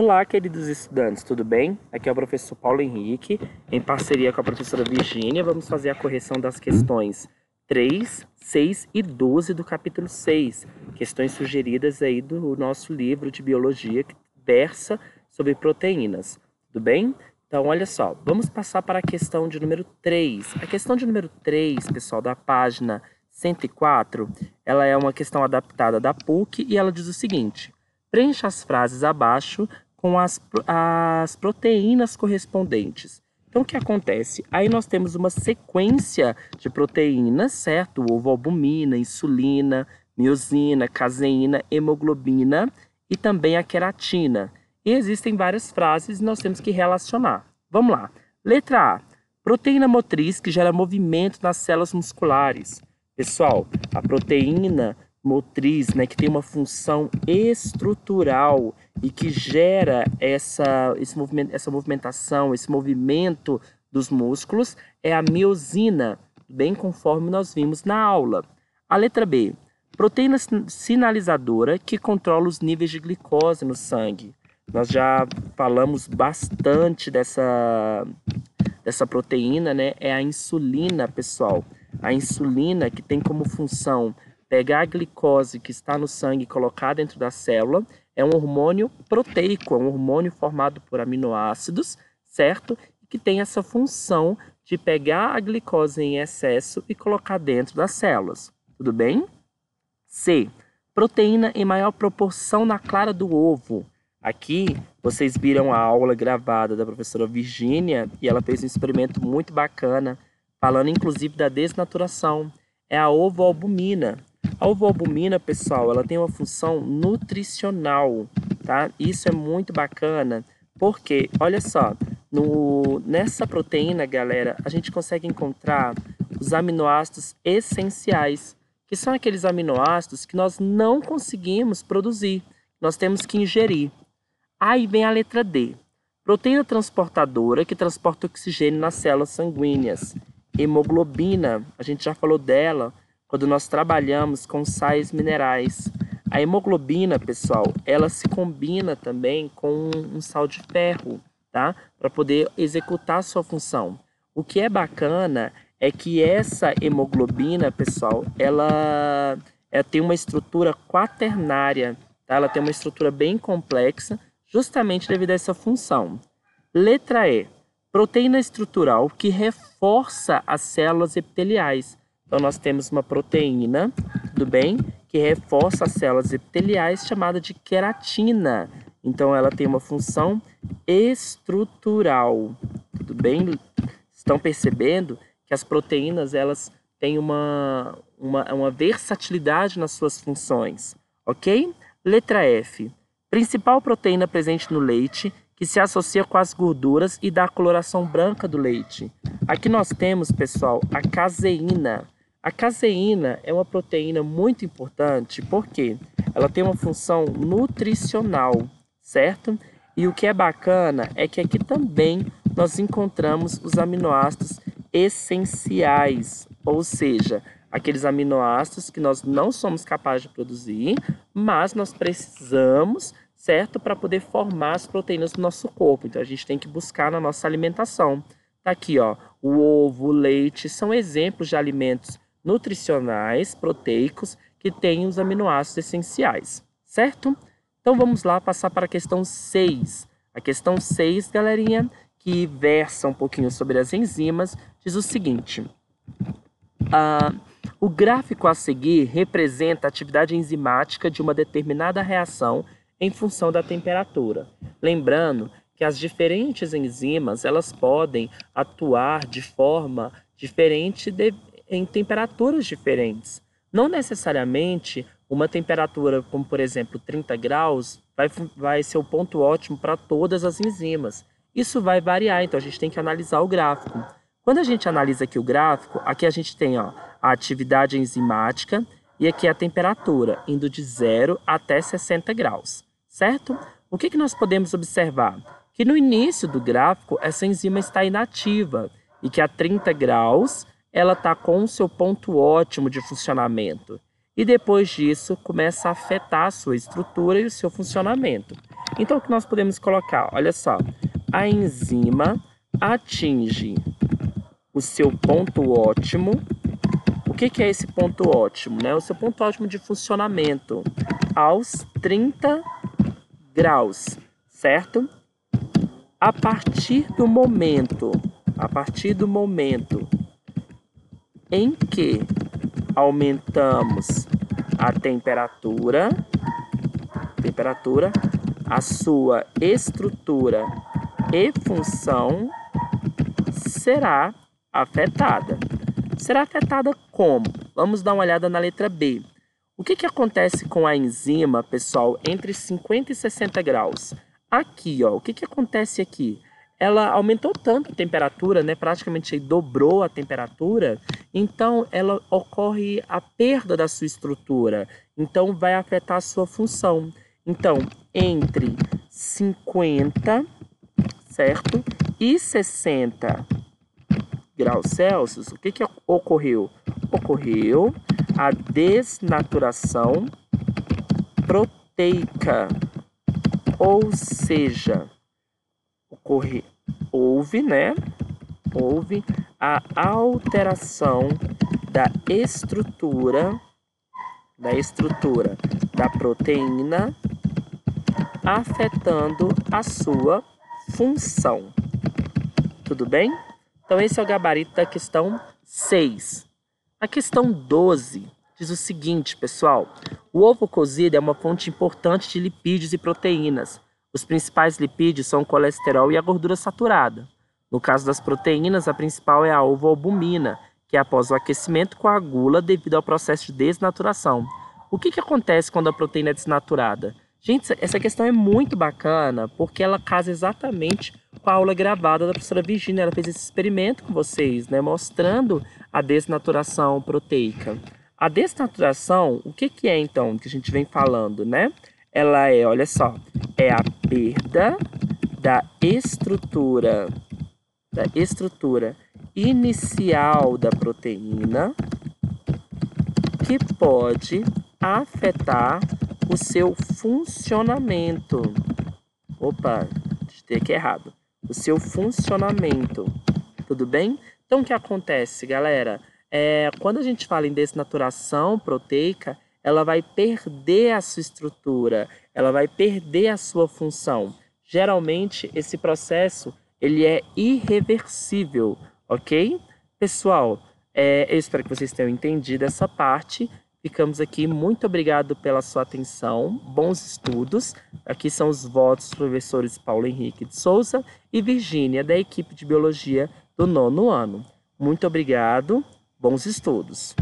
Olá, queridos estudantes, tudo bem? Aqui é o professor Paulo Henrique, em parceria com a professora Virgínia. Vamos fazer a correção das questões 3, 6 e 12 do capítulo 6. Questões sugeridas aí do nosso livro de biologia que versa sobre proteínas, tudo bem? Então, olha só, vamos passar para a questão de número 3. A questão de número 3, pessoal, da página 104, ela é uma questão adaptada da PUC e ela diz o seguinte: preencha as frases abaixo com as proteínas correspondentes. Então, o que acontece? Aí nós temos uma sequência de proteínas, certo? Ovoalbumina, insulina, miosina, caseína, hemoglobina e também a queratina. E existem várias frases e nós temos que relacionar. Vamos lá. Letra A. Proteína motriz que gera movimento nas células musculares. Pessoal, a proteína motriz, né, que tem uma função estrutural e que gera essa movimentação, esse movimento dos músculos, é a miosina, bem conforme nós vimos na aula. A letra B, proteína sinalizadora que controla os níveis de glicose no sangue. Nós já falamos bastante dessa proteína, né? É a insulina, pessoal. A insulina que tem como função pegar a glicose que está no sangue e colocar dentro da célula. É um hormônio proteico, é um hormônio formado por aminoácidos, certo? E que tem essa função de pegar a glicose em excesso e colocar dentro das células. Tudo bem? C. Proteína em maior proporção na clara do ovo. Aqui vocês viram a aula gravada da professora Virgínia e ela fez um experimento muito bacana, falando inclusive da desnaturação. É a ovoalbumina. A ovoalbumina, pessoal, ela tem uma função nutricional, tá? Isso é muito bacana, porque, olha só, nessa proteína, galera, a gente consegue encontrar os aminoácidos essenciais, que são aqueles aminoácidos que nós não conseguimos produzir, nós temos que ingerir. Aí vem a letra D. Proteína transportadora que transporta oxigênio nas células sanguíneas. Hemoglobina, a gente já falou dela quando nós trabalhamos com sais minerais. A hemoglobina, pessoal, ela se combina também com um sal de ferro, tá? Para poder executar a sua função. O que é bacana é que essa hemoglobina, pessoal, ela tem uma estrutura quaternária, tá? Ela tem uma estrutura bem complexa, justamente devido a essa função. Letra E. Proteína estrutural que reforça as células epiteliais. Então, nós temos uma proteína, tudo bem? Que reforça as células epiteliais, chamada de queratina. Então, ela tem uma função estrutural, tudo bem? Estão percebendo que as proteínas, elas têm uma versatilidade nas suas funções, ok? Letra F. Principal proteína presente no leite, que se associa com as gorduras e dá a coloração branca do leite. Aqui nós temos, pessoal, a caseína. A caseína é uma proteína muito importante porque ela tem uma função nutricional, certo? E o que é bacana é que aqui também nós encontramos os aminoácidos essenciais, ou seja, aqueles aminoácidos que nós não somos capazes de produzir, mas nós precisamos, certo, para poder formar as proteínas do nosso corpo. Então, a gente tem que buscar na nossa alimentação. Tá aqui, ó, o ovo, o leite, são exemplos de alimentos nutricionais, proteicos, que têm os aminoácidos essenciais, certo? Então, vamos lá passar para a questão 6. A questão 6, galerinha, que versa um pouquinho sobre as enzimas, diz o seguinte: o gráfico a seguir representa a atividade enzimática de uma determinada reação em função da temperatura. Lembrando que as diferentes enzimas, elas podem atuar de forma diferente em temperaturas diferentes. Não necessariamente uma temperatura como, por exemplo, 30 graus vai ser o ponto ótimo para todas as enzimas. Isso vai variar, então a gente tem que analisar o gráfico. Quando a gente analisa aqui o gráfico, aqui a gente tem, ó, a atividade enzimática e aqui a temperatura, indo de 0 até 60 graus, certo? O que nós podemos observar? Que no início do gráfico, essa enzima está inativa e que a 30 graus ela está com o seu ponto ótimo de funcionamento. E depois disso, começa a afetar a sua estrutura e o seu funcionamento. Então, o que nós podemos colocar? Olha só, a enzima atinge o seu ponto ótimo. O que é esse ponto ótimo, né? O seu ponto ótimo de funcionamento aos 30 graus, certo? A partir do momento em que aumentamos a temperatura, a sua estrutura e função será afetada. Será afetada como? Vamos dar uma olhada na letra B. O que acontece com a enzima, pessoal, entre 50 e 60 graus? Aqui, ó, o que acontece aqui? Ela aumentou tanto a temperatura, né? Praticamente aí dobrou a temperatura, então ela ocorre a perda da sua estrutura, então vai afetar a sua função. Então, entre 50, certo? E 60 graus Celsius, o que ocorreu? Ocorreu a desnaturação proteica, ou seja, houve a alteração da estrutura da proteína, afetando a sua função. Tudo bem? Então esse é o gabarito da questão 6. A questão 12 diz o seguinte, pessoal: o ovo cozido é uma fonte importante de lipídios e proteínas. Os principais lipídios são o colesterol e a gordura saturada. No caso das proteínas, a principal é a ovoalbumina, que após o aquecimento coagula devido ao processo de desnaturação. O que acontece quando a proteína é desnaturada? Gente, essa questão é muito bacana porque ela casa exatamente com a aula gravada da professora Virgínia. Ela fez esse experimento com vocês, né, mostrando a desnaturação proteica. A desnaturação, o que é então que a gente vem falando, né? Ela é, olha só, é a perda da estrutura inicial da proteína, que pode afetar o seu funcionamento. Opa, digitei aqui errado. O seu funcionamento. Tudo bem? Então, o que acontece, galera? Quando a gente fala em desnaturação proteica, ela vai perder a sua estrutura, ela vai perder a sua função. Geralmente, esse processo ele é irreversível, ok? Pessoal, eu espero que vocês tenham entendido essa parte. Ficamos aqui, muito obrigado pela sua atenção, bons estudos. Aqui são os votos dos professores Paulo Henrique de Souza e Virgínia, da equipe de Biologia do 9º ano. Muito obrigado, bons estudos.